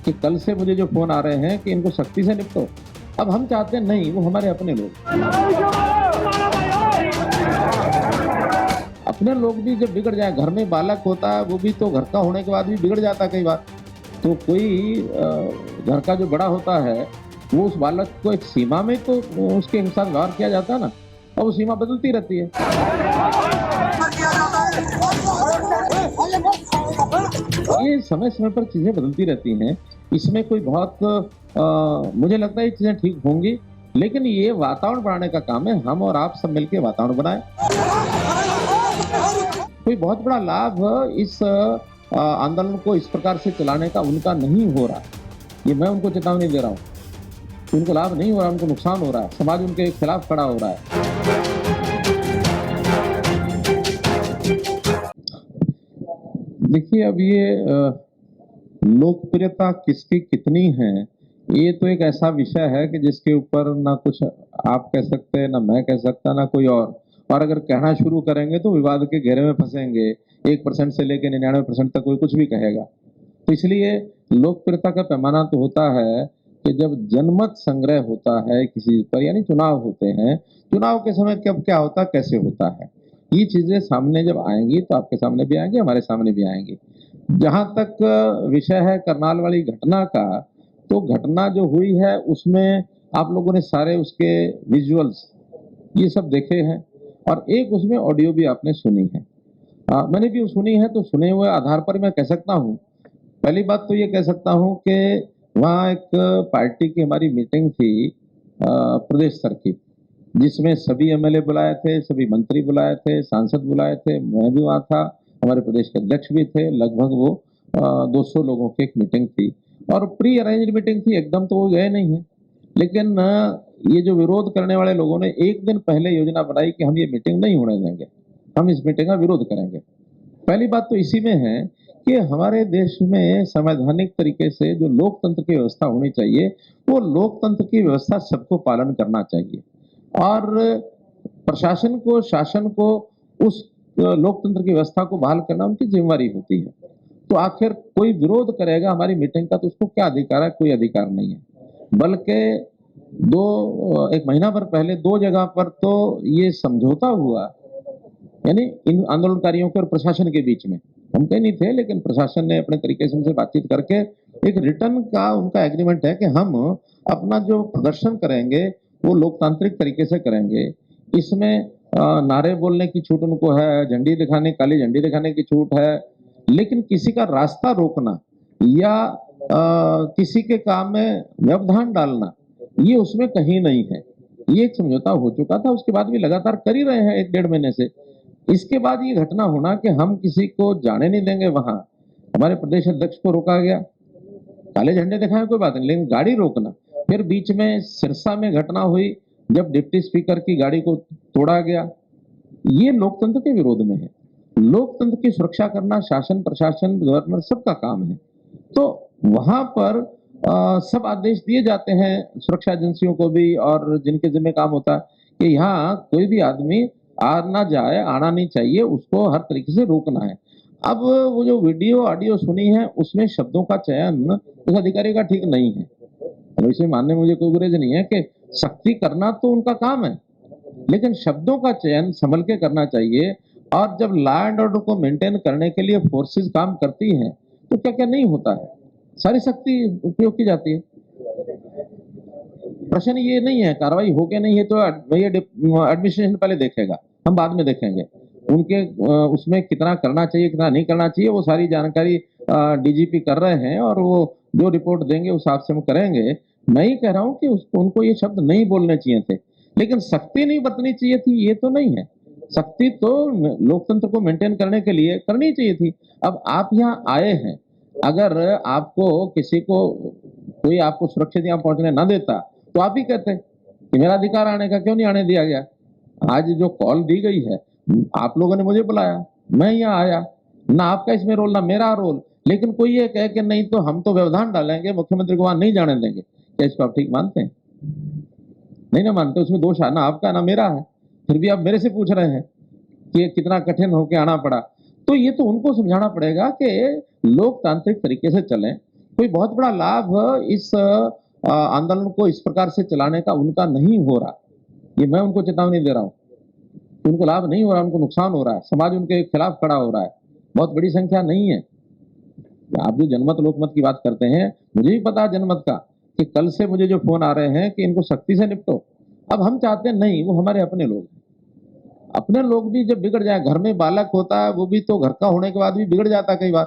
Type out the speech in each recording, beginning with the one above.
कि कल से मुझे जो फोन आ रहे हैं कि इनको सख्ती से निपटो, अब हम चाहते हैं नहीं, वो हमारे अपने लोग, अपने लोग भी जब बिगड़ जाए, घर में बालक होता है वो भी तो घर का होने के बाद भी बिगड़ जाता है कई बार। तो कोई घर का जो बड़ा होता है वो उस बालक को एक सीमा में तो उसके साथ व्यवहार किया जाता है ना, और वो सीमा बदलती रहती है। ये समय समय पर चीजें बदलती रहती हैं, इसमें कोई बहुत मुझे लगता है ये चीजें ठीक होंगी, लेकिन ये वातावरण बनाने का काम है, हम और आप सब मिलकर वातावरण बनाएं। कोई बहुत बड़ा लाभ इस आंदोलन को इस प्रकार से चलाने का उनका नहीं हो रहा, ये मैं उनको चेतावनी दे रहा हूँ। उनको लाभ नहीं हो रहा, उनको नुकसान हो रहा है, समाज उनके खिलाफ खड़ा हो रहा है। देखिए, अब ये लोकप्रियता किसकी कितनी है, ये तो एक ऐसा विषय है कि जिसके ऊपर ना कुछ आप कह सकते हैं, ना मैं कह सकता, ना कोई और अगर कहना शुरू करेंगे तो विवाद के घेरे में फंसेंगे। 1% से लेकर 99% तक कोई कुछ भी कहेगा। तो इसलिए लोकप्रियता का पैमाना तो होता है कि जब जनमत संग्रह होता है किसी पर, यानी चुनाव होते हैं, चुनाव के समय कब क्या होता, कैसे होता है, ये चीजें सामने जब आएंगी तो आपके सामने भी आएंगी, हमारे सामने भी आएंगी। जहां तक विषय है करनाल वाली घटना का, तो घटना जो हुई है उसमें आप लोगों ने सारे उसके विजुअल्स ये सब देखे हैं, और एक उसमें ऑडियो भी आपने सुनी है। मैंने भी सुनी है, तो सुने हुए आधार पर मैं कह सकता हूँ, पहली बात तो ये कह सकता हूँ कि वहाँ एक पार्टी की हमारी मीटिंग थी प्रदेश स्तर की, जिसमें सभी एमएलए बुलाए थे, सभी मंत्री बुलाए थे, सांसद बुलाए थे, मैं भी वहाँ था, हमारे प्रदेश के अध्यक्ष भी थे। लगभग वो 200 लोगों की एक मीटिंग थी, और प्री अरेंज मीटिंग थी, एकदम तो वो गए नहीं है। लेकिन ये जो विरोध करने वाले लोगों ने एक दिन पहले योजना बनाई कि हम ये मीटिंग नहीं होने देंगे, हम इस मीटिंग का विरोध करेंगे। पहली बात तो इसी में है कि हमारे देश में संवैधानिक तरीके से जो लोकतंत्र की व्यवस्था होनी चाहिए, वो लोकतंत्र की व्यवस्था सबको पालन करना चाहिए, और प्रशासन को, शासन को उस लोकतंत्र की व्यवस्था को बहाल करना उनकी जिम्मेवारी होती है। तो आखिर कोई विरोध करेगा हमारी मीटिंग का तो उसको क्या अधिकार है? कोई अधिकार नहीं है। बल्कि एक महीना भर पहले 2 जगह पर तो ये समझौता हुआ, यानी इन आंदोलनकारियों के और प्रशासन के बीच में। हम कहीं नहीं थे, लेकिन प्रशासन ने अपने तरीके से उनसे बातचीत करके एक रिटर्न का उनका एग्रीमेंट है कि हम अपना जो प्रदर्शन करेंगे वो लोकतांत्रिक तरीके से करेंगे। इसमें नारे बोलने की छूट उनको है, झंडी दिखाने, काली झंडी दिखाने की छूट है, लेकिन किसी का रास्ता रोकना या किसी के काम में व्यवधान डालना, ये उसमें कहीं नहीं है। ये एक समझौता हो चुका था, उसके बाद भी लगातार कर ही रहे हैं 1-1.5 महीने से। इसके बाद ये घटना होना कि हम किसी को जाने नहीं देंगे वहां, हमारे प्रदेश अध्यक्ष को रोका गया, काले झंडे दिखाए कोई बात नहीं, लेकिन गाड़ी रोकना। फिर बीच में सिरसा में घटना हुई जब डिप्टी स्पीकर की गाड़ी को तोड़ा गया, ये लोकतंत्र के विरोध में है। लोकतंत्र की सुरक्षा करना शासन, प्रशासन, गवर्नर सबका काम है। तो वहां पर सब आदेश दिए जाते हैं सुरक्षा एजेंसियों को भी, और जिनके जिम्मे काम होता है कि यहाँ कोई भी आदमी आ ना जाए, आना नहीं चाहिए, उसको हर तरीके से रोकना है। अब वो जो वीडियो ऑडियो सुनी है उसमें शब्दों का चयन उस अधिकारी का ठीक नहीं है, तो इसे मानने में मुझे कोई गुरेज नहीं है कि सख्ती करना तो उनका काम है, लेकिन शब्दों का चयन संभल के करना चाहिए। और जब लॉ एंड ऑर्डर को मेंटेन करने के लिए फोर्सेस काम करती हैं तो क्या क्या नहीं होता है, सारी शक्ति उपयोग की जाती है। प्रश्न ये नहीं है कार्रवाई हो गया नहीं है तो भैया एडमिनिस्ट्रेशन पहले देखेगा, हम बाद में देखेंगे। उनके उसमें कितना करना चाहिए, कितना नहीं करना चाहिए, वो सारी जानकारी डीजीपी कर रहे हैं, और वो जो रिपोर्ट देंगे उस हिसाब से हम करेंगे। मैं ही कह रहा हूँ कि उनको ये शब्द नहीं बोलने चाहिए थे, लेकिन सख्ती नहीं बरतनी चाहिए थी, ये तो नहीं है। सख्ती तो लोकतंत्र को मेंटेन करने के लिए करनी चाहिए थी। अब आप यहाँ आए हैं, अगर आपको किसी को कोई आपको सुरक्षित यहाँ पहुंचने ना देता तो आप ही कहते कि मेरा अधिकार आने का, क्यों नहीं आने दिया गया। आज जो कॉल दी गई है, आप लोगों ने मुझे बुलाया, मैं यहाँ आया, ना आपका इसमें रोल ना मेरा रोल, लेकिन कोई ये कहे कि नहीं तो हम तो व्यवधान डालेंगे, मुख्यमंत्री को वहां नहीं जाने देंगे, क्या इसको आप ठीक मानते हैं? नहीं ना मानते, उसमें दोष ना आपका ना मेरा है। फिर भी आप मेरे से पूछ रहे हैं कि कितना कठिन होकर आना पड़ा। तो ये तो उनको समझाना पड़ेगा कि लोकतांत्रिक तरीके से चलें। कोई बहुत बड़ा लाभ इस आंदोलन को इस प्रकार से चलाने का उनका नहीं हो रहा, ये मैं उनको चेतावनी दे रहा हूँ। उनको लाभ नहीं हो रहा, उनको नुकसान हो रहा है, समाज उनके खिलाफ खड़ा हो रहा है, बहुत बड़ी संख्या नहीं है। आप जो जनमत लोकमत की बात करते हैं, मुझे भी पता है जनमत का कि कल से मुझे जो फोन आ रहे हैं कि इनको सख्ती से निपटो। अब हम चाहते हैं नहीं, वो हमारे अपने लोग हैं। अपने लोग भी जब बिगड़ जाए, घर में बालक होता है वो भी तो घर का होने के बाद भी बिगड़ जाता है कई बार।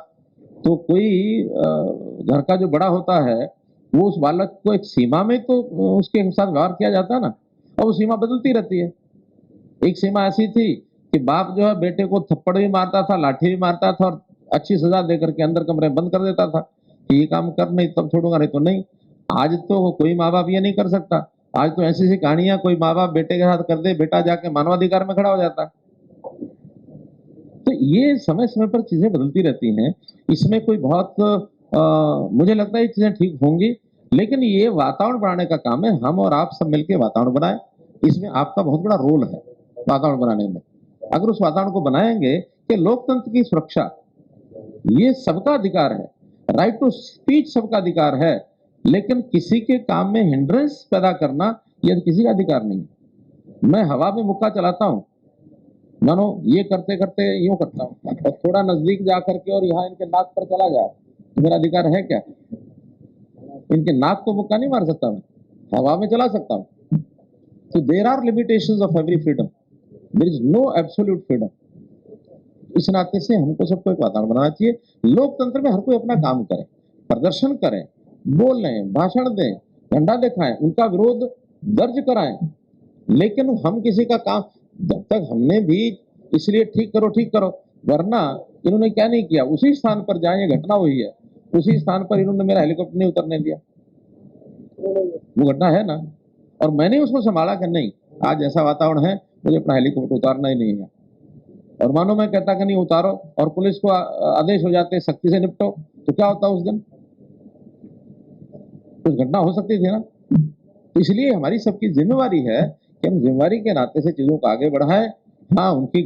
तो कोई घर का जो बड़ा होता है वो उस बालक को एक सीमा में तो उसके साथ व्यवहार किया जाता है ना, और वो सीमा बदलती रहती है। एक सीमा ऐसी थी कि बाप जो है बेटे को थप्पड़ भी मारता था, लाठी भी मारता था और अच्छी सजा देकर के अंदर कमरे में बंद कर देता था कि ये काम कर, नहीं तब छोड़ूंगा, नहीं तो नहीं। आज तो कोई माँ बाप ये नहीं कर सकता। आज तो ऐसी ऐसी कहानियां कोई माँ बाप बेटे के साथ कर दे, बेटा जाके मानवाधिकार में खड़ा हो जाता है। तो ये समय समय पर चीजें बदलती रहती हैं। इसमें कोई बहुत मुझे लगता है ये चीजें ठीक होंगी, लेकिन ये वातावरण बनाने का काम है। हम और आप सब मिलकर वातावरण बनाएं, इसमें आपका बहुत बड़ा रोल है वातावरण बनाने में। अगर उस वातावरण को बनाएंगे कि लोकतंत्र की सुरक्षा ये सबका अधिकार है, राइट टू स्पीच सबका अधिकार है, लेकिन किसी के काम में हिंड्रेंस पैदा करना यह किसी का अधिकार नहीं है। मैं हवा में मुक्का चलाता हूं, मानो ये करते करते यूं करता हूं और थोड़ा नजदीक जा करके और यहाँ इनके नाक पर चला जाए तो मेरा अधिकार है क्या? इनके नाक को मुक्का नहीं मार सकता, मैं हवा में चला सकता हूं। तो there are limitations of every freedom, there is no absolute freedom. इस नाते से हमको सबको एक वातावरण बनाना चाहिए। लोकतंत्र में हर कोई अपना काम करे, प्रदर्शन करें, बोलें, भाषण दें, झंडा दिखाएं, उनका विरोध दर्ज कराएं, लेकिन हम किसी का काम जब तक हमने भी इसलिए ठीक करो, वरना इन्होंने क्या नहीं किया, उसी स्थान पर जाए, ये घटना हुई है, उसी स्थान पर इन्होंने मेरा हेलीकॉप्टर नहीं उतरने दिया, वो घटना है ना, और मैंने उसको संभाला कि नहीं आज ऐसा वातावरण है, मुझे अपना हेलीकॉप्टर उतारना ही नहीं है। और मानो मैं कहता कि नहीं उतारो और पुलिस को आदेश हो जाते सख्ती से निपटो, तो क्या होता उस दिन? कुछ घटना हो सकती थी ना। इसलिए हमारी सबकी जिम्मेवारी है कि हम जिम्मेवारी के नाते से चीजों को आगे बढ़ाएं। हाँ, उनकी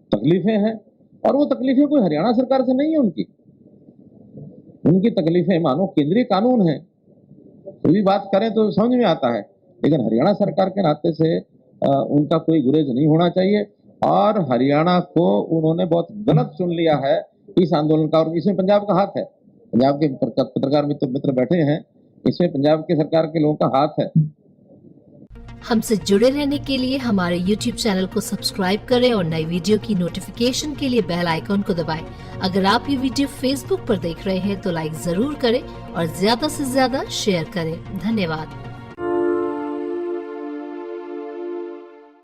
तकलीफें हैं, और वो तकलीफें कोई हरियाणा सरकार से नहीं है। उनकी तकलीफें मानो केंद्रीय कानून है, कोई भी बात करें तो समझ में आता है, लेकिन हरियाणा सरकार के नाते से उनका कोई गुरेज नहीं होना चाहिए। और हरियाणा को उन्होंने बहुत गलत चुन लिया है इस आंदोलन का, और इसमें पंजाब का हाथ है। पंजाब के पत्रकार मित्र बैठे हैं, इसमें पंजाब के सरकार के लोगों का हाथ है। हमसे जुड़े रहने के लिए हमारे YouTube चैनल को सब्सक्राइब करें और नई वीडियो की नोटिफिकेशन के लिए बेल आइकॉन को दबाएं। अगर आप ये वीडियो Facebook पर देख रहे हैं तो लाइक जरूर करें और ज्यादा से ज्यादा शेयर करें। धन्यवाद।